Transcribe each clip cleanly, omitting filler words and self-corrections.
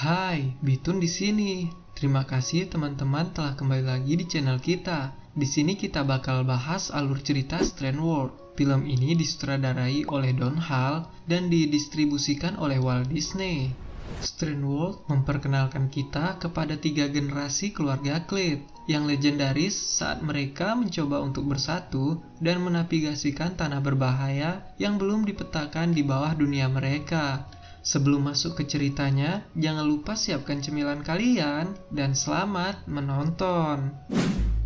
Hai, Bitun di sini. Terima kasih teman-teman telah kembali lagi di channel kita. Di sini kita bakal bahas alur cerita Strange World. Film ini disutradarai oleh Don Hall dan didistribusikan oleh Walt Disney. Strange World memperkenalkan kita kepada 3 generasi keluarga Clyde yang legendaris saat mereka mencoba untuk bersatu dan menavigasikan tanah berbahaya yang belum dipetakan di bawah dunia mereka. Sebelum masuk ke ceritanya, jangan lupa siapkan cemilan kalian dan selamat menonton.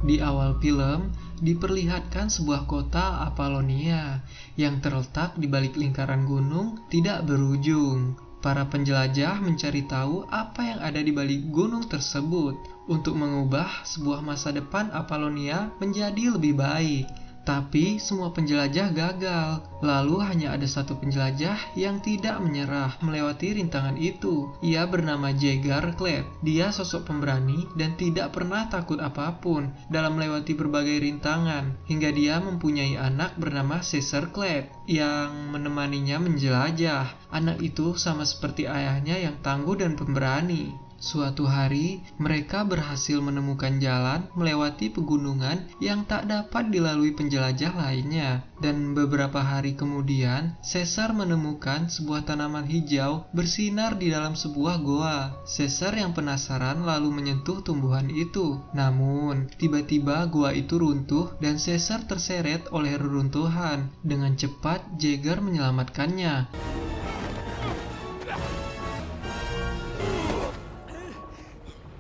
Di awal film, diperlihatkan sebuah kota Apollonia yang terletak di balik lingkaran gunung tidak berujung. Para penjelajah mencari tahu apa yang ada di balik gunung tersebut untuk mengubah sebuah masa depan Apollonia menjadi lebih baik. Tapi semua penjelajah gagal. Lalu hanya ada satu penjelajah yang tidak menyerah melewati rintangan itu. Ia bernama Jaeger Clyde. Dia sosok pemberani dan tidak pernah takut apapun dalam melewati berbagai rintangan. Hingga dia mempunyai anak bernama Caesar Clyde yang menemaninya menjelajah. Anak itu sama seperti ayahnya yang tangguh dan pemberani. Suatu hari, mereka berhasil menemukan jalan melewati pegunungan yang tak dapat dilalui penjelajah lainnya. Dan beberapa hari kemudian, Caesar menemukan sebuah tanaman hijau bersinar di dalam sebuah goa. Caesar yang penasaran lalu menyentuh tumbuhan itu. Namun, tiba-tiba goa itu runtuh dan Caesar terseret oleh reruntuhan. Dengan cepat, Jaeger menyelamatkannya.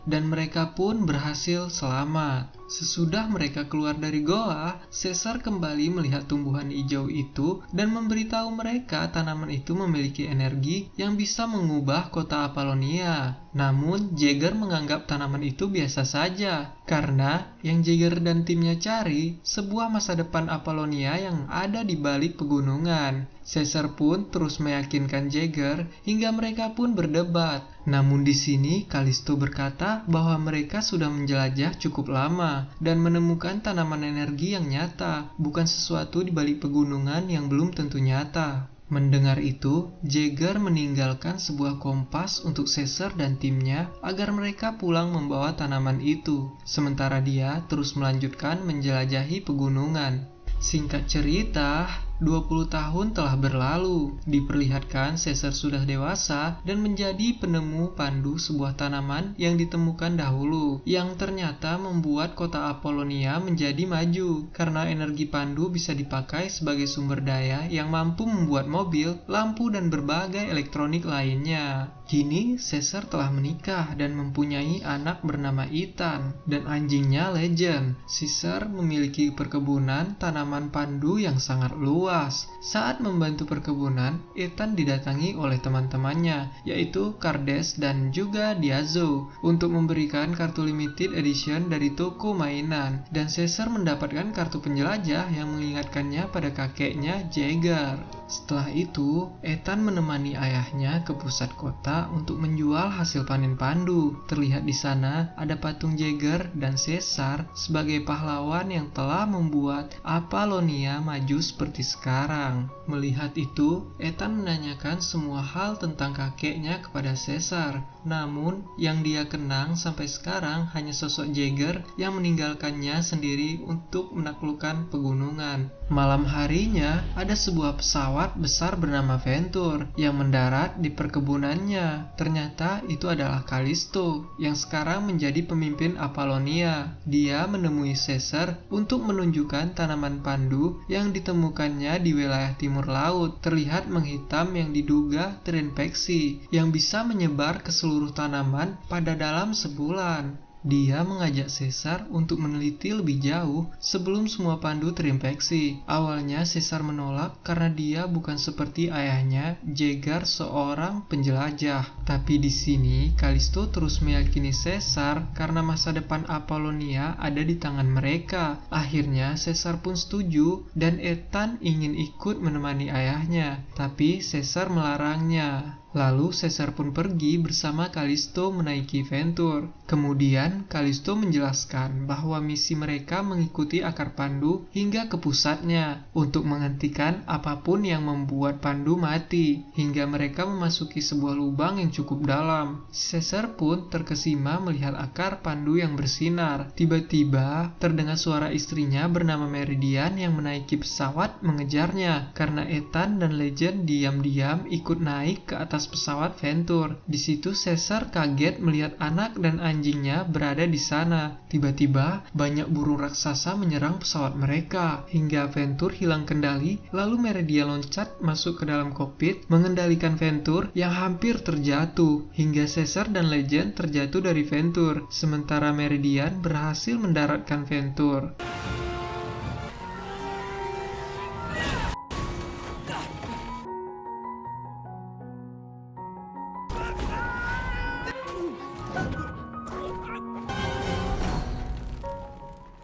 Dan mereka pun berhasil selamat. Sesudah mereka keluar dari goa, Caesar kembali melihat tumbuhan hijau itu dan memberitahu mereka tanaman itu memiliki energi yang bisa mengubah kota Apollonia. Namun, Jaeger menganggap tanaman itu biasa saja, karena yang Jaeger dan timnya cari sebuah masa depan Apollonia yang ada di balik pegunungan. Caesar pun terus meyakinkan Jaeger hingga mereka pun berdebat. Namun di sini Callisto berkata bahwa mereka sudah menjelajah cukup lama dan menemukan tanaman energi yang nyata, bukan sesuatu di balik pegunungan yang belum tentu nyata. Mendengar itu, Jaeger meninggalkan sebuah kompas untuk Caesar dan timnya agar mereka pulang membawa tanaman itu, sementara dia terus melanjutkan menjelajahi pegunungan. Singkat cerita, 20 tahun telah berlalu. Diperlihatkan Caesar sudah dewasa dan menjadi penemu pandu sebuah tanaman yang ditemukan dahulu, yang ternyata membuat kota Apollonia menjadi maju, karena energi pandu bisa dipakai sebagai sumber daya yang mampu membuat mobil, lampu, dan berbagai elektronik lainnya. Kini Caesar telah menikah dan mempunyai anak bernama Ethan dan anjingnya Legend. Caesar memiliki perkebunan tanaman pandu yang sangat luas. Saat membantu perkebunan, Ethan didatangi oleh teman-temannya, yaitu Cardes dan juga Diazo, untuk memberikan kartu limited edition dari toko mainan. Dan Caesar mendapatkan kartu penjelajah yang mengingatkannya pada kakeknya Jaeger. Setelah itu, Ethan menemani ayahnya ke pusat kota untuk menjual hasil panen pandu. Terlihat di sana ada patung Jaeger dan Caesar sebagai pahlawan yang telah membuat Apollonia maju seperti sekarang. Melihat itu, Ethan menanyakan semua hal tentang kakeknya kepada Caesar. Namun, yang dia kenang sampai sekarang hanya sosok Jaeger yang meninggalkannya sendiri untuk menaklukkan pegunungan. Malam harinya, ada sebuah pesawat besar bernama Venture yang mendarat di perkebunannya. Ternyata itu adalah Callisto yang sekarang menjadi pemimpin Apollonia. Dia menemui Caesar untuk menunjukkan tanaman pandu yang ditemukannya di wilayah timur laut, terlihat menghitam yang diduga terinfeksi, yang bisa menyebar ke seluruh tanaman pada dalam sebulan. Dia mengajak Caesar untuk meneliti lebih jauh sebelum semua pandu terinfeksi. Awalnya Caesar menolak karena dia bukan seperti ayahnya, Jaeger, seorang penjelajah. Tapi di sini Callisto terus meyakini Caesar karena masa depan Apollonia ada di tangan mereka. Akhirnya Caesar pun setuju dan Ethan ingin ikut menemani ayahnya, tapi Caesar melarangnya. Lalu Caesar pun pergi bersama Callisto menaiki Ventur. Kemudian Callisto menjelaskan bahwa misi mereka mengikuti akar Pandu hingga ke pusatnya untuk menghentikan apapun yang membuat Pandu mati, hingga mereka memasuki sebuah lubang yang cukup dalam. Caesar pun terkesima melihat akar Pandu yang bersinar. Tiba-tiba terdengar suara istrinya bernama Meridian yang menaiki pesawat mengejarnya, karena Ethan dan Legend diam-diam ikut naik ke atas pesawat Ventur. Di situ Caesar kaget melihat anak dan anjingnya berada di sana. Tiba-tiba banyak burung raksasa menyerang pesawat mereka hingga Ventur hilang kendali. Lalu Meridian loncat masuk ke dalam kokpit mengendalikan Ventur yang hampir terjatuh hingga Caesar dan Legend terjatuh dari Ventur, sementara Meridian berhasil mendaratkan Ventur.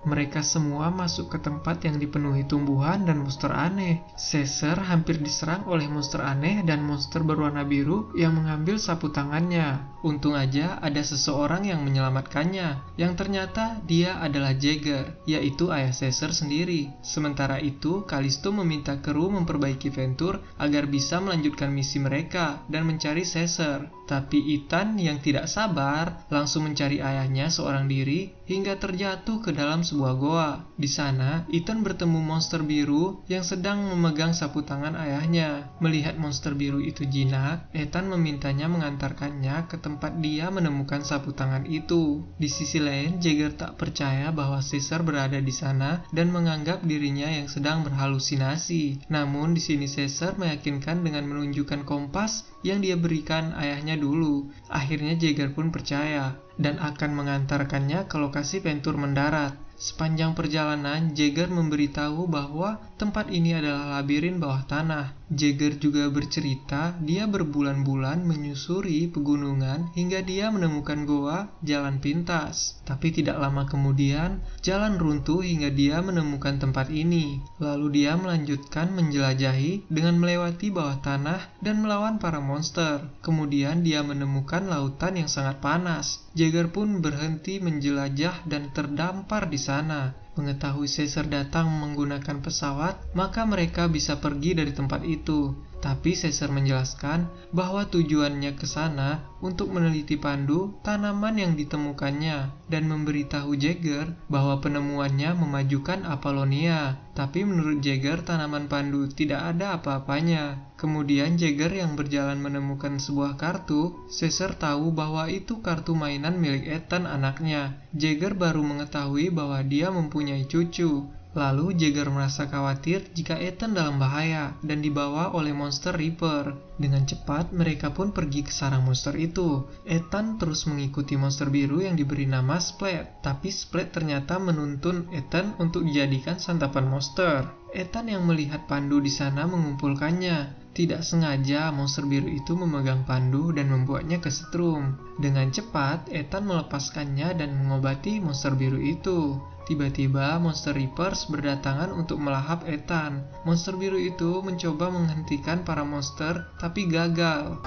Mereka semua masuk ke tempat yang dipenuhi tumbuhan dan monster aneh. Caesar hampir diserang oleh monster aneh dan monster berwarna biru yang mengambil sapu tangannya. Untung aja ada seseorang yang menyelamatkannya, yang ternyata dia adalah Jaeger, yaitu ayah Caesar sendiri. Sementara itu, Callisto meminta kru memperbaiki Ventur agar bisa melanjutkan misi mereka dan mencari Caesar. Tapi Ethan yang tidak sabar langsung mencari ayahnya seorang diri hingga terjatuh ke dalam sebuah goa. Di sana, Ethan bertemu monster biru yang sedang memegang sapu tangan ayahnya. Melihat monster biru itu jinak, Ethan memintanya mengantarkannya ke tempat dia menemukan sapu tangan itu. Di sisi lain, Jaeger tak percaya bahwa Caesar berada di sana dan menganggap dirinya yang sedang berhalusinasi. Namun di sini Caesar meyakinkan dengan menunjukkan kompas yang dia berikan ayahnya dulu. Akhirnya Jaeger pun percaya dan akan mengantarkannya ke lokasi Ventur mendarat. Sepanjang perjalanan, Jaeger memberitahu bahwa tempat ini adalah labirin bawah tanah. Jaeger juga bercerita dia berbulan-bulan menyusuri pegunungan hingga dia menemukan goa jalan pintas. Tapi tidak lama kemudian, jalan runtuh hingga dia menemukan tempat ini. Lalu dia melanjutkan menjelajahi dengan melewati bawah tanah dan melawan para monster. Kemudian dia menemukan lautan yang sangat panas. Jaeger pun berhenti menjelajah dan terdampar di sana. Mengetahui Caesar datang menggunakan pesawat, maka mereka bisa pergi dari tempat itu. Tapi Caesar menjelaskan bahwa tujuannya ke sana untuk meneliti pandu tanaman yang ditemukannya dan memberitahu Jaeger bahwa penemuannya memajukan Apollonia. Tapi menurut Jaeger tanaman pandu tidak ada apa-apanya. Kemudian Jaeger yang berjalan menemukan sebuah kartu. Caesar tahu bahwa itu kartu mainan milik Ethan anaknya. Jaeger baru mengetahui bahwa dia mempunyai cucu. Lalu Jaeger merasa khawatir jika Ethan dalam bahaya dan dibawa oleh monster Reaper. Dengan cepat mereka pun pergi ke sarang monster itu. Ethan terus mengikuti monster biru yang diberi nama Splat. Tapi Splat ternyata menuntun Ethan untuk dijadikan santapan monster. Ethan yang melihat pandu di sana mengumpulkannya. Tidak sengaja monster biru itu memegang pandu dan membuatnya kesetrum. Dengan cepat Ethan melepaskannya dan mengobati monster biru itu. Tiba-tiba monster Reapers berdatangan untuk melahap Ethan. Monster biru itu mencoba menghentikan para monster tapi gagal.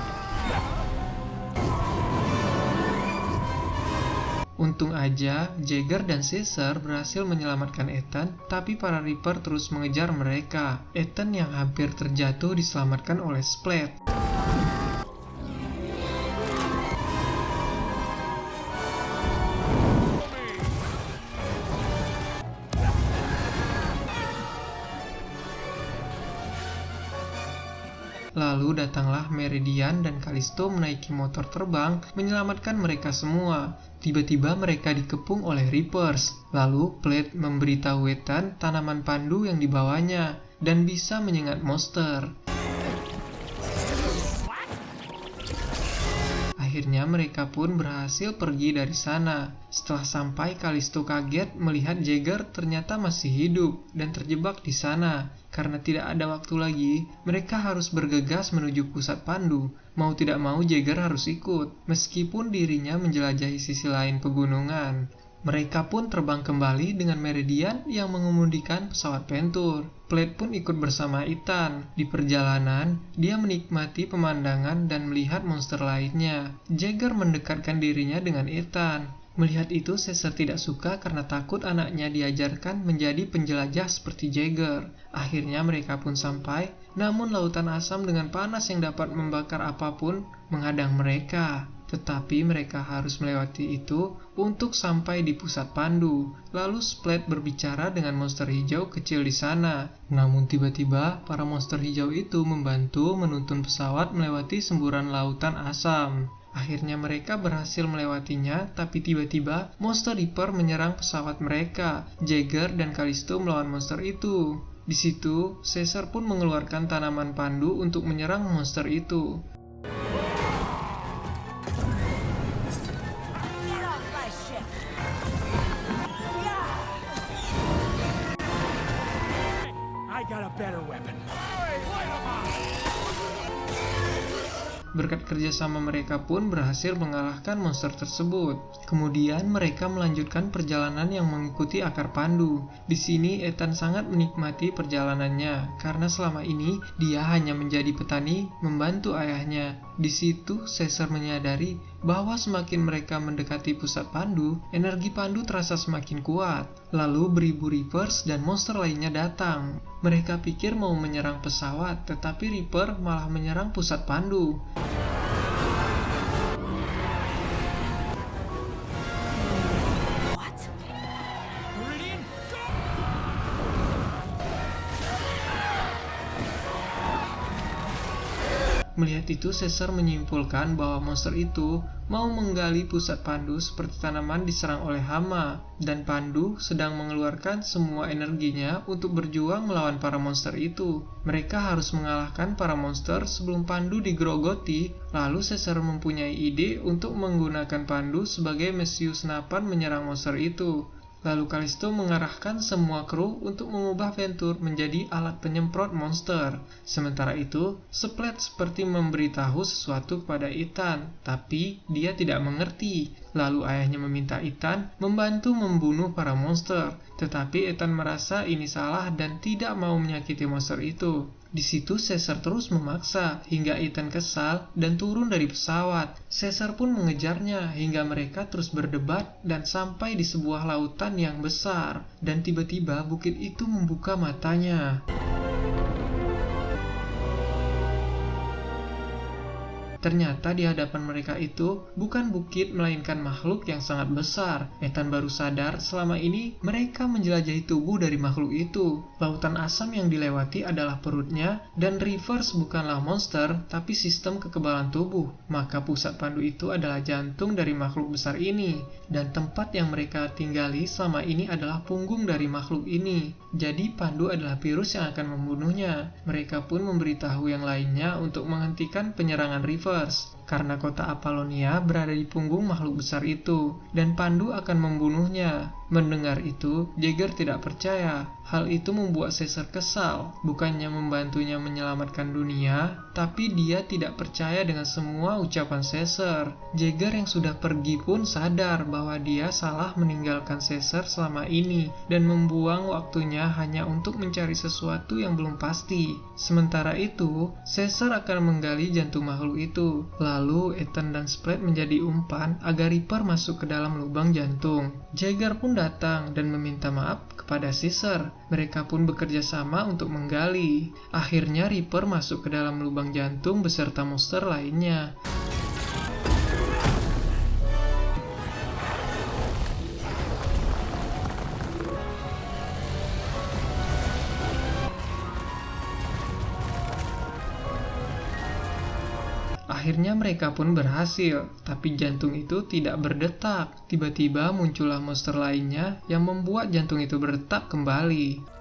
Untung aja, Jaeger dan Caesar berhasil menyelamatkan Ethan, tapi para Reaper terus mengejar mereka. Ethan yang hampir terjatuh diselamatkan oleh Splat. Lalu datanglah Meridian dan Callisto menaiki motor terbang menyelamatkan mereka semua. Tiba-tiba mereka dikepung oleh Reapers. Lalu Plate memberitahu Ethan tanaman pandu yang dibawanya dan bisa menyengat monster. Akhirnya mereka pun berhasil pergi dari sana. Setelah sampai, Callisto kaget melihat Jaeger ternyata masih hidup dan terjebak di sana. Karena tidak ada waktu lagi, mereka harus bergegas menuju pusat pandu. Mau tidak mau Jaeger harus ikut, meskipun dirinya menjelajahi sisi lain pegunungan. Mereka pun terbang kembali dengan Meridian yang mengemudikan pesawat Ventur. Splat pun ikut bersama Ethan. Di perjalanan, dia menikmati pemandangan dan melihat monster lainnya. Jagger mendekatkan dirinya dengan Ethan. Melihat itu, Caesar tidak suka karena takut anaknya diajarkan menjadi penjelajah seperti Jagger. Akhirnya mereka pun sampai, namun lautan asam dengan panas yang dapat membakar apapun menghadang mereka. Tetapi mereka harus melewati itu untuk sampai di pusat pandu. Lalu Splat berbicara dengan monster hijau kecil di sana. Namun tiba-tiba para monster hijau itu membantu menuntun pesawat melewati semburan lautan asam. Akhirnya mereka berhasil melewatinya, tapi tiba-tiba Monster Reaper menyerang pesawat mereka. Jagger dan Callisto melawan monster itu. Di situ, Caesar pun mengeluarkan tanaman pandu untuk menyerang monster itu. I got a better weapon. Berkat kerjasama mereka pun berhasil mengalahkan monster tersebut. Kemudian mereka melanjutkan perjalanan yang mengikuti akar pandu. Di sini Ethan sangat menikmati perjalanannya karena selama ini dia hanya menjadi petani membantu ayahnya. Di situ Caesar menyadari bahwa semakin mereka mendekati pusat pandu, energi pandu terasa semakin kuat. Lalu beribu Reapers dan monster lainnya datang. Mereka pikir mau menyerang pesawat, tetapi Reaper malah menyerang pusat pandu. Melihat itu, Caesar menyimpulkan bahwa monster itu mau menggali pusat pandu seperti tanaman diserang oleh hama, dan pandu sedang mengeluarkan semua energinya untuk berjuang melawan para monster itu. Mereka harus mengalahkan para monster sebelum pandu digerogoti. Lalu Caesar mempunyai ide untuk menggunakan pandu sebagai mesiu senapan menyerang monster itu. Lalu Callisto mengarahkan semua kru untuk mengubah Ventur menjadi alat penyemprot monster. Sementara itu, Splat seperti memberitahu sesuatu kepada Ethan, tapi dia tidak mengerti. Lalu ayahnya meminta Ethan membantu membunuh para monster, tetapi Ethan merasa ini salah dan tidak mau menyakiti monster itu. Di situ Caesar terus memaksa hingga Ethan kesal dan turun dari pesawat. Caesar pun mengejarnya hingga mereka terus berdebat dan sampai di sebuah lautan yang besar. Dan tiba-tiba bukit itu membuka matanya. Ternyata di hadapan mereka itu bukan bukit melainkan makhluk yang sangat besar. Ethan baru sadar selama ini mereka menjelajahi tubuh dari makhluk itu. Lautan asam yang dilewati adalah perutnya dan Reavers bukanlah monster tapi sistem kekebalan tubuh. Maka pusat pandu itu adalah jantung dari makhluk besar ini dan tempat yang mereka tinggali selama ini adalah punggung dari makhluk ini. Jadi pandu adalah virus yang akan membunuhnya. Mereka pun memberitahu yang lainnya untuk menghentikan penyerangan Reavers karena kota Apollonia berada di punggung makhluk besar itu dan pandu akan membunuhnya. Mendengar itu, Jagger tidak percaya. Hal itu membuat Caesar kesal. Bukannya membantunya menyelamatkan dunia, tapi dia tidak percaya dengan semua ucapan Caesar. Jagger yang sudah pergi pun sadar bahwa dia salah meninggalkan Caesar selama ini dan membuang waktunya hanya untuk mencari sesuatu yang belum pasti. Sementara itu, Caesar akan menggali jantung makhluk itu. Lalu Ethan dan Splat menjadi umpan agar Reaper masuk ke dalam lubang jantung. Jagger pun datang dan meminta maaf kepada Caesar. Mereka pun bekerja sama untuk menggali. Akhirnya Reaper masuk ke dalam lubang jantung beserta monster lainnya. Akhirnya mereka pun berhasil, tapi jantung itu tidak berdetak. Tiba-tiba muncullah monster lainnya yang membuat jantung itu berdetak kembali.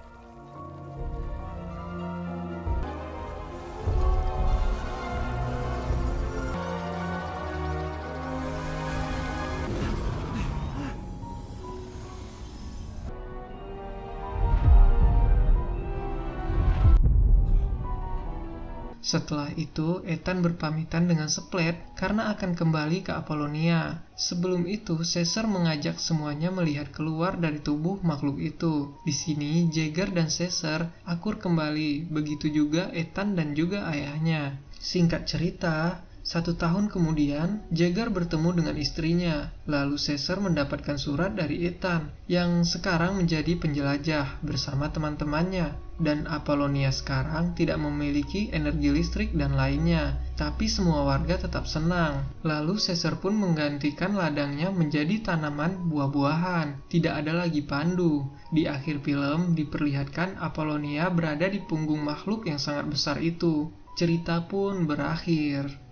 Setelah itu, Ethan berpamitan dengan Splat karena akan kembali ke Apollonia. Sebelum itu, Caesar mengajak semuanya melihat keluar dari tubuh makhluk itu. Di sini, Jaeger dan Caesar akur kembali, begitu juga Ethan dan juga ayahnya. Singkat cerita, 1 tahun kemudian, Jaeger bertemu dengan istrinya. Lalu Caesar mendapatkan surat dari Ethan, yang sekarang menjadi penjelajah bersama teman-temannya. Dan Apollonia sekarang tidak memiliki energi listrik dan lainnya. Tapi semua warga tetap senang. Lalu Caesar pun menggantikan ladangnya menjadi tanaman buah-buahan. Tidak ada lagi pandu. Di akhir film diperlihatkan Apollonia berada di punggung makhluk yang sangat besar itu. Cerita pun berakhir.